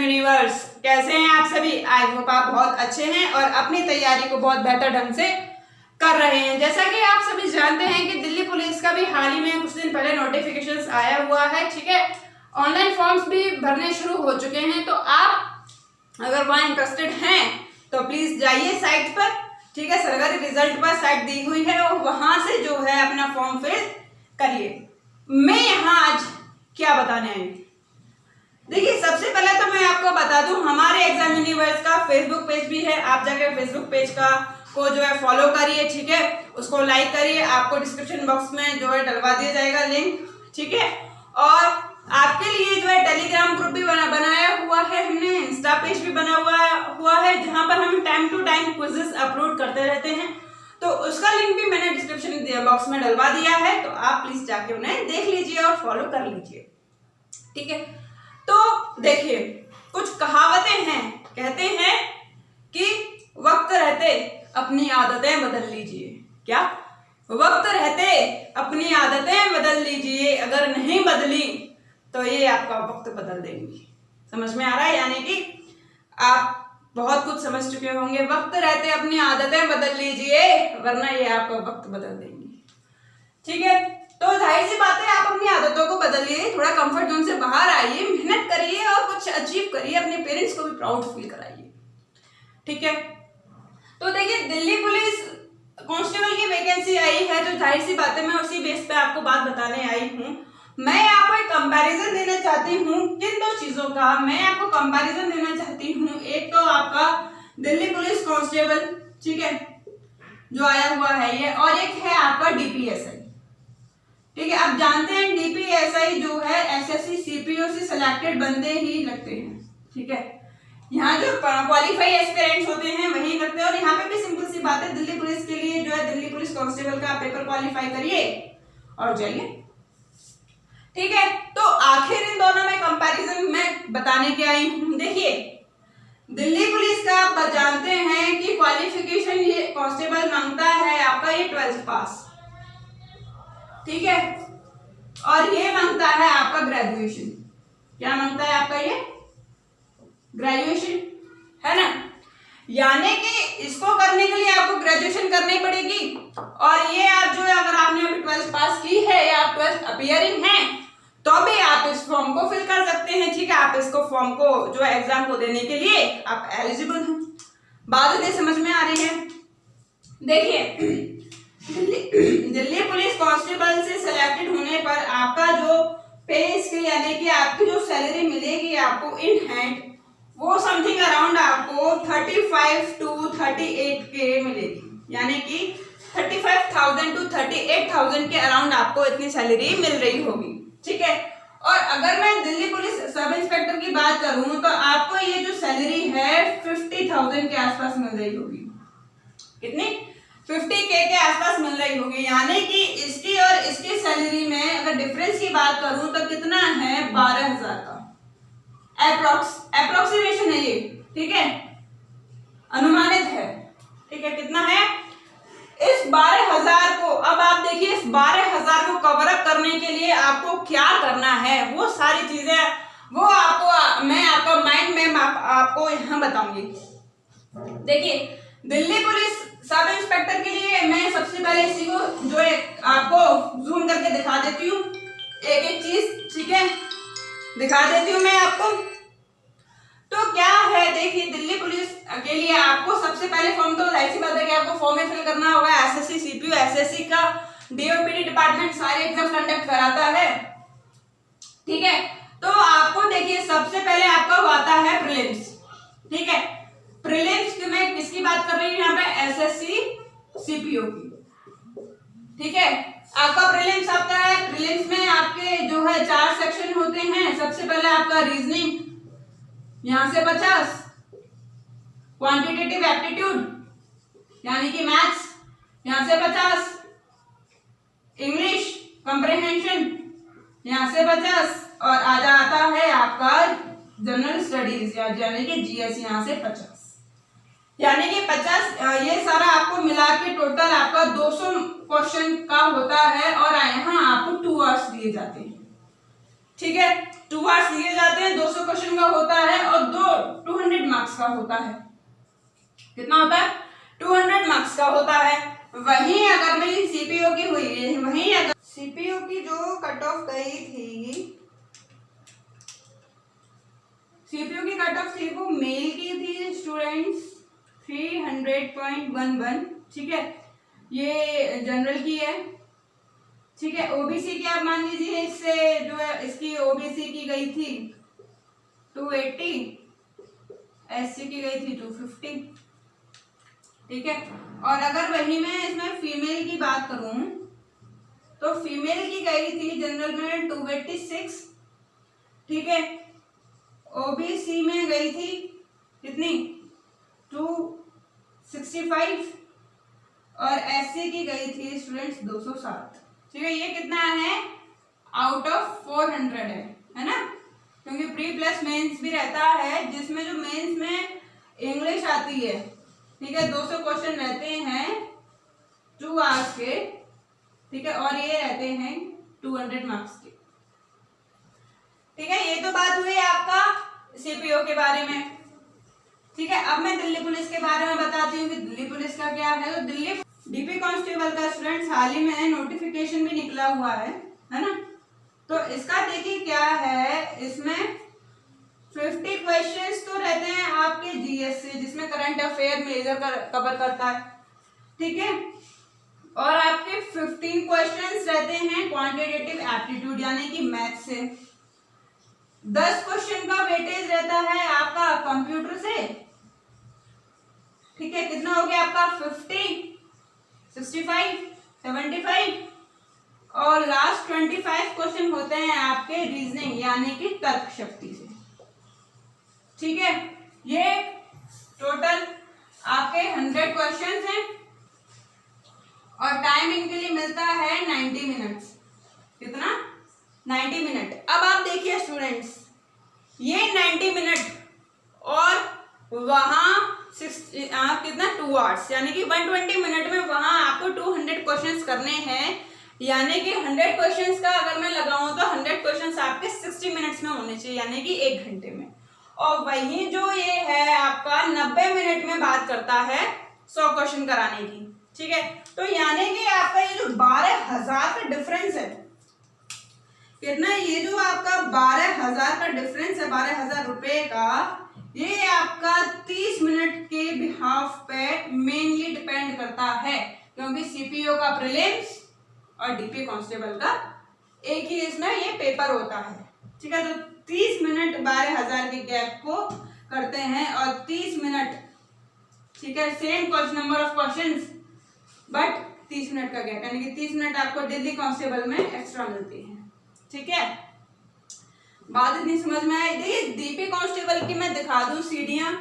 Universe, कैसे हैं आप सभी। आई होप आप बहुत अच्छे हैं और अपनी तैयारी को बहुत बेहतर ढंग से कर रहे हैं। जैसा कि आप सभी जानते हैं कि दिल्ली पुलिस का भी हाल ही में कुछ दिन पहले नोटिफिकेशन आया हुआ है, ठीक है। ऑनलाइन फॉर्म्स भी भरने शुरू हो चुके हैं, तो आप अगर वहाँ इंटरेस्टेड हैं तो प्लीज जाइए साइट पर, ठीक है। सरकारी रिजल्ट पर साइट दी हुई है और वहां से जो है अपना फॉर्म फिल करिए। मैं यहाँ आज क्या बताने आई, देखिए सबसे पहले तो मैं आपको बता दूं हमारे एग्जाम यूनिवर्स का फेसबुक पेज भी है। आप जाकर फेसबुक पेज को जो है फॉलो करिए, ठीक है। उसको लाइक करिए, आपको डिस्क्रिप्शन बॉक्स में जो है डलवा दिया जाएगा लिंक, ठीक है। और आपके लिए जो है टेलीग्राम ग्रुप भी बनाया हुआ है हमने, इंस्टा पेज भी बना हुआ है जहां पर हम time to time quizzes upload करते रहते हैं। तो उसका लिंक भी मैंने डिस्क्रिप्शन बॉक्स में डलवा दिया है, तो आप प्लीज जाके उन्हें देख लीजिए और फॉलो कर लीजिए, ठीक है। तो देखिए कुछ कहावतें हैं, कहते हैं कि वक्त रहते अपनी आदतें बदल लीजिए। क्या? वक्त रहते अपनी आदतें बदल लीजिए, अगर नहीं बदली तो ये आपका वक्त बदल देंगी। समझ में आ रहा है? यानी कि आप बहुत कुछ समझ चुके होंगे। वक्त रहते अपनी आदतें बदल लीजिए, वरना ये आपका वक्त बदल देंगी, ठीक है। तो जाहिर सी बात है आप अपनी आदतों को बदलिए, थोड़ा कंफर्ट जोन से बाहर आइए, मेहनत करिए और कुछ अचीव करिए, अपने पेरेंट्स को भी प्राउड फील कराइए, ठीक है। तो देखिए दिल्ली पुलिस कांस्टेबल की वैकेंसी आई है, तो जाहिर सी बात है मैं उसी बेस पे आपको बात बताने आई हूँ। मैं आपको एक कंपैरिजन देना चाहती हूँ किन दो चीजों का, मैं आपको कंपैरिजन देना चाहती हूँ। एक तो आपका दिल्ली पुलिस कांस्टेबल, ठीक है, जो आया हुआ है ये, और एक है आपका डीपीएसआई, ठीक है। आप जानते हैं डीपीएसआई जो है एसएससी सीपीओ से सिलेक्टेड बंदे ही लगते हैं, ठीक है। यहाँ जो क्वालिफाई एस्पिरेंट्स होते हैं वही लगते हैं। और यहाँ पे भी सिंपल सी बात है, दिल्ली पुलिस के लिए जो है दिल्ली पुलिस कांस्टेबल का पेपर क्वालिफाई करिए और जाइए, ठीक है। तो आखिर इन दोनों में कंपैरिजन मैं बताने के आई हूँ। देखिए दिल्ली पुलिस का आप जानते हैं कि क्वालिफिकेशन ये कांस्टेबल मांगता है आपका ये 12th पास, ठीक है, और ये मांगता है आपका ग्रेजुएशन। क्या मांगता है आपका ये? ग्रेजुएशन, है ना। यानी कि इसको करने के लिए आपको ग्रेजुएशन करनी पड़ेगी। और ये आप जो है अगर आपने अभी 12th पास की है या आप 12th अपीयरिंग हैं तो भी आप इस फॉर्म को फिल कर सकते हैं, ठीक है। आप इसको फॉर्म को जो है एग्जाम को देने के लिए आप एलिजिबल हैं। बात ये समझ में आ रही है? देखिए दिल्ली पुलिस कांस्टेबल से सिलेक्टेड होने पर आपका जो पे स्केल यानी कि आपकी जो सैलरी मिलेगी आपको इन हैंड, वो समथिंग अराउंड आपको 35 to 38 के मिलेगी। यानी कि 35,000 to 38,000 के अराउंड आपको इतनी सैलरी मिल रही होगी, ठीक है। और अगर मैं दिल्ली पुलिस सब इंस्पेक्टर की बात करूं तो आपको ये जो सैलरी है 50,000 के आसपास मिल रही होगी। कितनी? 50K के आसपास मिल रही होगी। यानी कि इसकी और इसकी सैलरी में अगर डिफरेंस की बात करूं तो कितना है? 12,000 का अप्रोक्सीमेशन है ये, ठीक है, अनुमानित है, ठीक है। कितना है? इस 12,000 को, अब आप देखिए इस 12,000 को कवर अप करने के लिए आपको क्या करना है, वो सारी चीजें वो आपको मैं आपका माइंड में आपको यहाँ बताऊंगी। देखिए दिल्ली पुलिस सब इंस्पेक्टर के लिए मैं सबसे पहले इसी को जो है आपको जूम करके दिखा देती हूँ, एक एक चीज, ठीक है, दिखा देती हूँ मैं आपको। तो क्या है, देखिए दिल्ली पुलिस के लिए आपको सबसे पहले फॉर्म, तो ऐसी बात है कि आपको फॉर्म में फिल करना होगा। एसएससी सीपीओ एसएससी का डीओपीडी डिपार्टमेंट सारे एग्जाम कंडक्ट कराता है, ठीक है। तो आपको देखिए सबसे पहले आपका आता है प्रीलिम्स, ठीक है। प्रीलिम्स में किसकी बात कर रही हूँ यहाँ पे? एसएससी सीपीओ की, ठीक है। आपका प्रीलिम्स आता है, प्रीलिम्स में आपके जो है 4 सेक्शन होते हैं। सबसे पहले आपका रीजनिंग, यहां से 50, क्वांटिटेटिव एप्टीट्यूड यानी कि मैथ्स, यहां से 50, इंग्लिश कॉम्प्रिहेंशन यहां से 50, और आ जाता है आपका जनरल स्टडीज यानी कि जीएस, यहां से 50, यानी कि 50। ये सारा आपको मिला के टोटल आपका 200 क्वेश्चन का होता है और यहाँ आपको 2 आवर्स दिए जाते हैं, ठीक है, 2 आवर्स दिए जाते हैं, 200 क्वेश्चन का होता है और 200 मार्क्स का होता है। कितना होता है? 200 मार्क्स का होता है। वहीं अगर मेरी सीपीओ की हुई है, वहीं अगर सीपीओ की जो कट ऑफ गई थी, सीपीओ की कट ऑफ थी वो मेल की थी स्टूडेंट्स 300.11, ठीक है, ये जनरल की है, ठीक है। ओबीसी की आप मान लीजिए, इससे जो है इसकी ओबीसी की गई थी 280, एससी की गई थी 250, ठीक है। और अगर वही मैं इसमें फीमेल की बात करूं तो फीमेल की गई थी जनरल में 286, ठीक है। ओबीसी में गई थी कितनी? 265 और एससी की गई थी स्टूडेंट्स 207, ठीक है। ये कितना है? आउट ऑफ 400 है ना, क्योंकि प्री प्लस मेंस भी रहता है, जिसमें जो मेंस में इंग्लिश आती है, ठीक है। 200 क्वेश्चन रहते हैं 2 आवर्स के, ठीक है, और ये रहते हैं 200 मार्क्स के, ठीक है। ये तो बात हुई आपका सीपीओ के बारे में, ठीक है। अब मैं दिल्ली पुलिस के बारे में बताती हूँ कि दिल्ली पुलिस का क्या है। तो दिल्ली डीपी कांस्टेबल का स्टूडेंट्स हाल ही में नोटिफिकेशन भी निकला हुआ है ना। तो इसका देखिए क्या है, इसमें 50 क्वेश्चंस तो रहते हैं आपके जीएस से, जिसमें करंट अफेयर मेजर कवर करता है, ठीक है। और आपके 15 क्वेश्चंस रहते हैं क्वांटिटेटिव एप्टीट्यूड यानी कि मैथ से। 10 क्वेश्चन का वेटेज रहता है आपका कंप्यूटर से, ठीक है। कितना हो गया आपका? 50, 65, 75 और लास्ट 25 क्वेश्चन होते हैं आपके रीजनिंग यानी कि तर्क शक्ति से, ठीक है। ये टोटल आपके 100 क्वेश्चंस हैं और टाइम इनके लिए मिलता है 90 मिनट्स। कितना? 90 मिनट। अब आप देखिए स्टूडेंट्स, ये 90 मिनट और वहां कितना 2 आवर्स यानी कि 120 मिनट में वहां आपको 200 क्वेश्चंस करने हैं, यानी कि 100 क्वेश्चंस का अगर मैं लगाऊं तो 100 क्वेश्चंस आपके 60 मिनट्स में होने चाहिए, यानी कि 1 घंटे में। और वही जो ये है आपका 90 मिनट में बात करता है 100 क्वेश्चन कराने की, ठीक है। तो यानी कि आपका ये जो 12,000 का डिफरेंस है, कितना? ये जो आपका 12,000 का डिफरेंस है, 12,000 रुपए का, ये आपका 30 मिनट के बिहाफ पे मेनली डिपेंड करता है, क्योंकि सीपीओ का प्रीलिम्स और डीपी कांस्टेबल का एक ही इसमें ये पेपर होता है, ठीक है। तो 30 मिनट 12,000 के गैप को करते हैं और 30 मिनट, ठीक है, same number of questions but 30 minute का गैप, यानी कि 30 मिनट आपको दिल्ली कांस्टेबल में एक्स्ट्रा मिलती है, ठीक है। बात इतनी समझ में आई। देखिए डीपी कांस्टेबल की मैं दिखा दूं सीढ़ियां।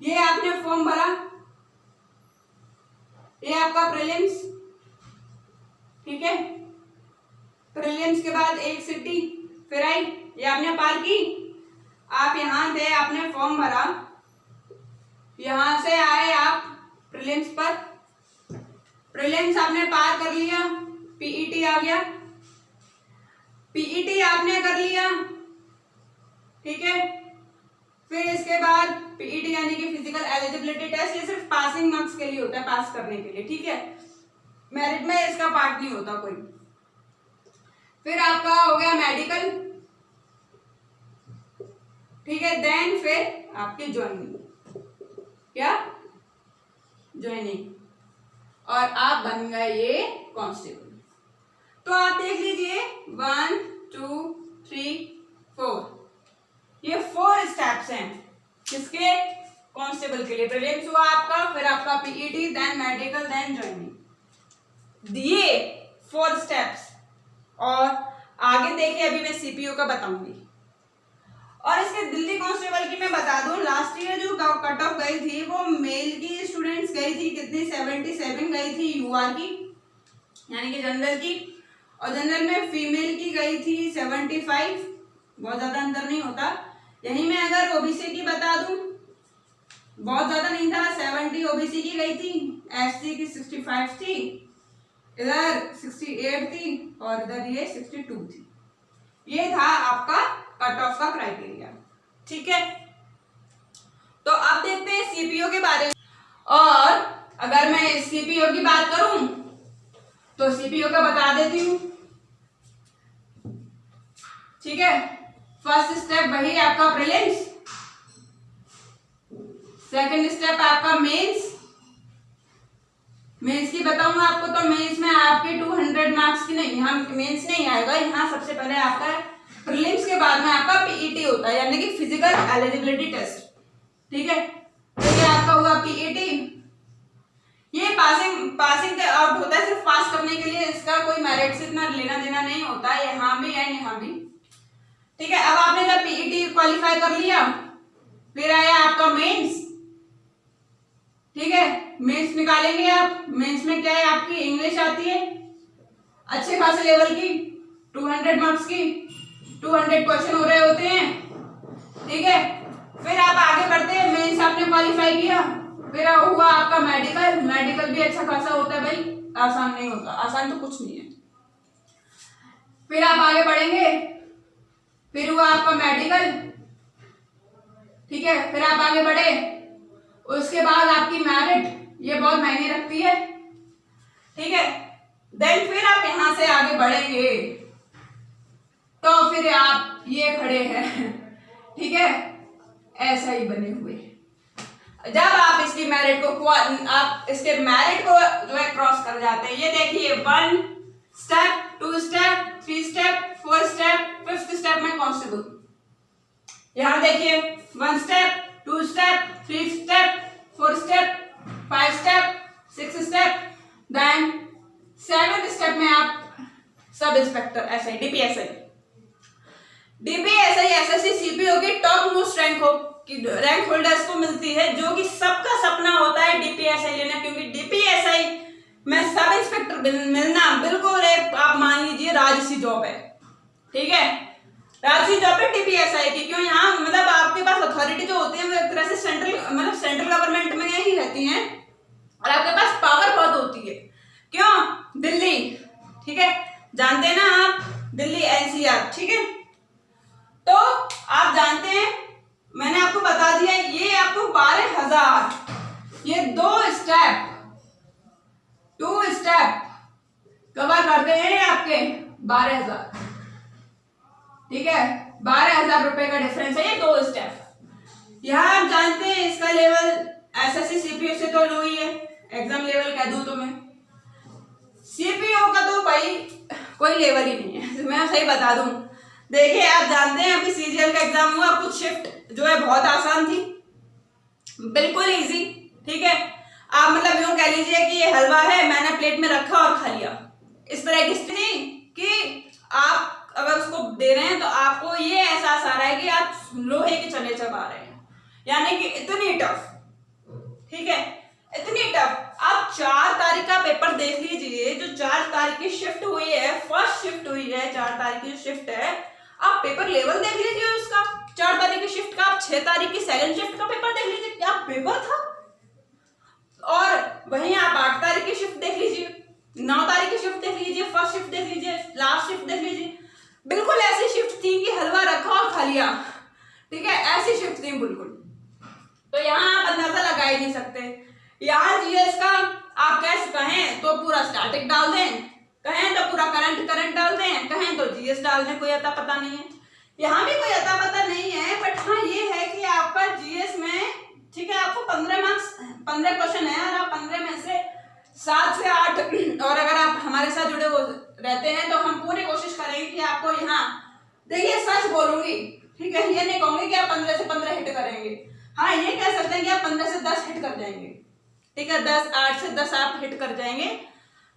ये आपने फॉर्म भरा, ये आपका प्रीलिम्स, ठीक है। प्रीलिम्स के बाद एक सिटी फिर आई, ये आपने पार की। आप यहां थे, आपने फॉर्म भरा, यहां से आए आप प्रीलिम्स पर, प्रीलिम्स आपने पार कर लिया, पीईटी आ गया, पीईटी आपने कर लिया, ठीक है। फिर इसके बाद पीईटी यानी कि फिजिकल एलिजिबिलिटी टेस्ट, ये सिर्फ पासिंग मार्क्स के लिए होता है, पास करने के लिए, ठीक है। मेरिट में इसका पार्ट नहीं होता कोई। फिर आपका हो गया मेडिकल, ठीक है। देन फिर आपकी ज्वाइनिंग, क्या? ज्वाइनिंग, और आप बन गए ये कांस्टेबल। तो आप देख लीजिए 1 2 3 4, ये 4 स्टेप्स हैं किसके? कांस्टेबल के लिए। प्रीलिम्स हुआ आपका, फिर आपका PET, then medical, then joining, दिए 4 स्टेप्स। और आगे देखिए अभी मैं सीपीओ का बताऊंगी। और इसके दिल्ली कांस्टेबल की मैं बता दूं, लास्ट ईयर जो कट ऑफ गई थी वो मेल की स्टूडेंट्स गई थी कितनी? 77 गई थी यूआर की, यानी कि जनरल की, और जनरल में फीमेल की गई थी 75, बहुत ज्यादा अंतर नहीं होता। यहीं मैं अगर ओबीसी की बता दूं, बहुत ज्यादा नहीं था, 70 ओबीसी की गई थी, एससी की 65 थी, इधर 68 थी और इधर ये 62 थी। ये था आपका कट ऑफ का क्राइटेरिया। ठीक है, तो अब देखते हैं सीपीओ के बारे में। और अगर मैं सीपीओ की बात करूं तो सीपीओ का बता देती हूं। ठीक है, फर्स्ट स्टेप वही आपका प्रीलिम्स, सेकंड स्टेप आपका मेंस। मेंस की बताऊंगा आपको, तो मेंस में आपके 200 मार्क्स की नहीं, यहाँ मेंस नहीं आएगा, यहाँ सबसे पहले आपका प्रीलिम्स के बाद में आपका पीईटी होता है, यानी कि फिजिकल एलिजिबिलिटी टेस्ट। ठीक है, तो ये आपका हुआ पीईटी। ये पासिंग आउट होता है, सिर्फ पास करने के लिए, इसका कोई मेरिट से इतना लेना देना नहीं होता है, यहाँ भी एंड यहाँ भी। ठीक है, अब आपने जब पीईटी क्वालिफाई कर लिया, फिर आया आपका मेंस। ठीक है, मेंस निकालेंगे आप। मेंस में क्या है, आपकी इंग्लिश आती है अच्छे खासे लेवल की, 200 मार्क्स की, 200 क्वेश्चन हो रहे होते हैं। ठीक है, फिर आप आगे बढ़ते हैं, मेंस आपने क्वालिफाई किया, फिर हुआ आपका मेडिकल। मेडिकल भी अच्छा खासा होता है भाई, आसान नहीं होता, आसान तो कुछ नहीं है। फिर आप आगे बढ़ेंगे, फिर हुआ आपका मेडिकल। ठीक है, फिर आप आगे बढ़े, उसके बाद आपकी मेरिट, ये बहुत मायने रखती है। ठीक है, देन फिर आप यहां से आगे बढ़ेंगे, तो फिर आप ये खड़े हैं। ठीक है, ऐसा ही बने हुए। जब आप इसकी मेरिट को, आप इसके मेरिट को जो है क्रॉस कर जाते हैं, ये देखिए 1 step, 2 step, 3 step, 4 step, 5th step में कांस्टेबल। यहां देखिए 1 step, 2 step, 3 step, 4 step, 5 step, 6 step, then 7th step में आप सब inspector SI, DPSI. DPSI SSC CPO की टॉप मोस्ट रैंक होल्डर्स को मिलती है, जो कि सबका सपना होता है डीपीएसआई लेना, क्योंकि डीपीएसआई में सब इंस्पेक्टर मिलना बिल्कुल एक, आप मान लीजिए, राजसी जॉब है। ठीक है, राजसी जॉब है डीपीएसआई की। क्यों, यहाँ मतलब आपके पास अथॉरिटी जो होती है वो एक तरह से सेंट्रल गवर्नमेंट में ही रहती है, और आपके पास पावर बहुत होती है। क्यों, दिल्ली, ठीक है, जानते हैं ना आप, दिल्ली एनसीआर। ठीक है, तो आप जानते हैं, मैंने आपको बता दिया, ये आपको 12,000, ये 2 स्टेप कवर करते हैं आपके 12,000। ठीक है, 12,000 रुपए का डिफरेंस है, ये 2 स्टेप। यहां आप जानते हैं इसका लेवल एसएससी सीपीओ से तो लो ही है, एग्जाम लेवल कह दूं तो मैं, सीपीओ का तो भाई कोई लेवल ही नहीं है, मैं सही बता दूं। देखिए, आप जानते हैं अभी सीजीएल का एग्जाम हुआ, कुछ शिफ्ट जो है बहुत आसान थी, बिल्कुल इजी। ठीक है, आप मतलब यूं कह लीजिए कि ये हलवा है, मैंने प्लेट में रखा और खा लिया, इस तरह की स्थिति नहीं कि आप अगर उसको दे रहे हैं तो आपको ये एहसास आ रहा है कि आप लोहे के चने चबा रहे हैं, यानी कि इतनी टफ। ठीक है, इतनी टफ। आप 4 तारीख का पेपर देख लीजिए, जो 4 तारीख की शिफ्ट हुई है, फर्स्ट शिफ्ट हुई है, 4 तारीख की शिफ्ट है, आप पेपर लेवल देख लीजिए उसका, 4 तारीख की शिफ्ट का। आप 6 तारीख की सेकंड शिफ्ट का पेपर देख लीजिए, क्या पेपर था। और वहीं आप 8 तारीख की शिफ्ट देख लीजिए, 9 तारीख की शिफ्ट देख लीजिए, फर्स्ट शिफ्ट देख लीजिए, लास्ट शिफ्ट देख लीजिए, बिल्कुल ऐसी शिफ्ट थी कि हलवा रखा और खा लिया। ठीक है, ऐसी शिफ्ट थी बिल्कुल। तो यहाँ आप अंदाजा लगा ही नहीं सकते। यहाँ जीएस का आप कैसे कहें तो पूरा स्टैटिक डाल दें, कहें तो पूरा करंट डाल दें, कहें तो जीएस डाल दें, कोई अता पता नहीं है। यहाँ भी कोई अता पता नहीं है, बट हाँ ये है कि आपका जीएस में, ठीक है, आपको 15 मार्क्स, 15 क्वेश्चन है, और आप 15 में से 7 से 8, और अगर आप हमारे साथ जुड़े हो रहते हैं तो हम पूरी कोशिश करेंगे कि आपको यहाँ, देखिए सच बोलूंगी, ठीक है, ये नहीं कहूंगी कि आप 15 से 15 हिट करेंगे, हाँ ये कह सकते हैं कि आप 15 से 10 हिट कर जाएंगे। ठीक है, 8 से 10 आप हिट कर जाएंगे।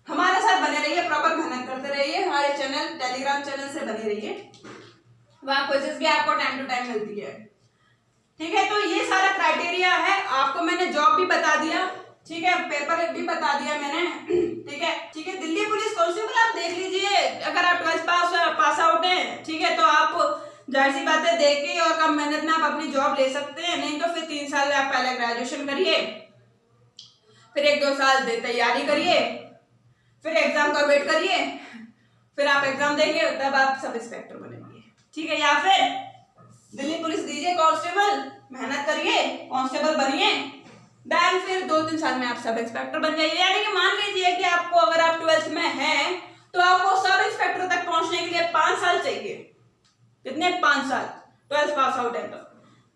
हमारे साथ बने रहिए, प्रॉपर मेहनत करते रहिए, हमारे चैनल टेलीग्राम चैनल से बने रहिए, वहाँ क्विज़ेस भी आपको टाइम टू टाइम मिलती है। ठीक है, तो ये सारा क्राइटेरिया है, आपको मैंने जॉब भी बता दिया, ठीक है, पेपर भी बता दिया मैंने। ठीक है, दिल्ली पुलिस कांस्टेबल आप देख लीजिए, अगर आप 12th पास आउट हैं, ठीक है, तो आप जाहिर सी बातें देख के और कम मेहनत में आप अपनी जॉब ले सकते हैं। नहीं तो फिर 3 साल आप पहले ग्रेजुएशन करिए, फिर 1-2 साल तैयारी करिए, फिर एग्जाम का वेट करिए, फिर आप एग्जाम देंगे, तब आप सब इंस्पेक्टर बनेंगे। ठीक है, या फिर दिल्ली पुलिस दीजिए कांस्टेबल, मेहनत करिए, कांस्टेबल बनिए, देन फिर 2-3 साल में आप सब इंस्पेक्टर बन जाइए। यानी कि मान लीजिए कि आपको, अगर आप 12th में हैं तो आपको सब इंस्पेक्टर तक पहुंचने के लिए 5 साल चाहिए। कितने? 5 साल, 12th पास आउट है तो।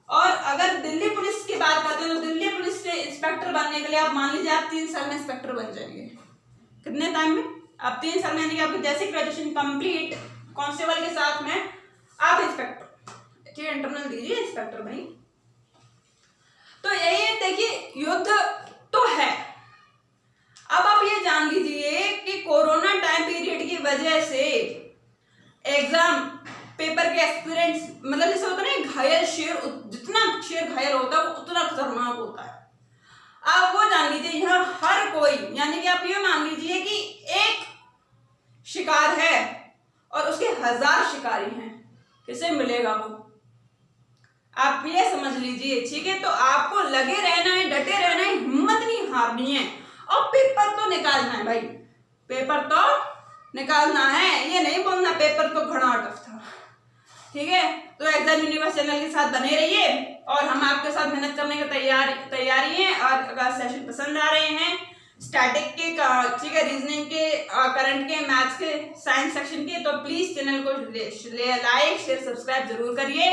और अगर दिल्ली पुलिस की बात करते हैं तो दिल्ली पुलिस से इंस्पेक्टर बनने के लिए आप मान लीजिए आप 3 साल में इंस्पेक्टर बन जाएंगे। कितने टाइम में? आप 3 साल में, यानी कि आपकी जैसे ग्रेजुएशन कंप्लीट कांस्टेबल के साथ में आप इंस्पेक्टर, ठीक है, इंटरनल दीजिए, इंस्पेक्टर बनिए। तो यही देखिए, युद्ध तो है। अब आप ये जान लीजिए कि कोरोना टाइम पीरियड की वजह से एग्जाम पेपर के एक्सपीरियंस, मतलब जैसे होता है ना, घायल शेर, जितना शेर घायल होता है वो उतना खतरनाक होता है। आप वो जान लीजिए, यहाँ हर कोई, यानी कि आप ये मान लीजिए कि एक शिकार है और उसके 1000 शिकारी हैं, किसे मिलेगा वो? आप ये समझ लीजिए, ठीक है। तो आपको लगे रहना है, डटे रहना है, हिम्मत नहीं हारनी है, और पेपर तो निकालना है भाई, पेपर तो निकालना है। ये नहीं बोलना पेपर तो घड़ा टफ था, ठीक है। तो एग्जाम यूनिवर्स चैनल के साथ बने रहिए और हम आपके साथ मेहनत करने की तैयारी है। और अगर सेशन पसंद आ रहे हैं, स्टैटिक के, ठीक है, रीजनिंग के, करंट के, मैथ्स के, साइंस सेक्शन के, तो प्लीज चैनल को लाइक शेयर सब्सक्राइब जरूर करिए।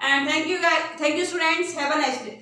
And thank you students, have a nice day.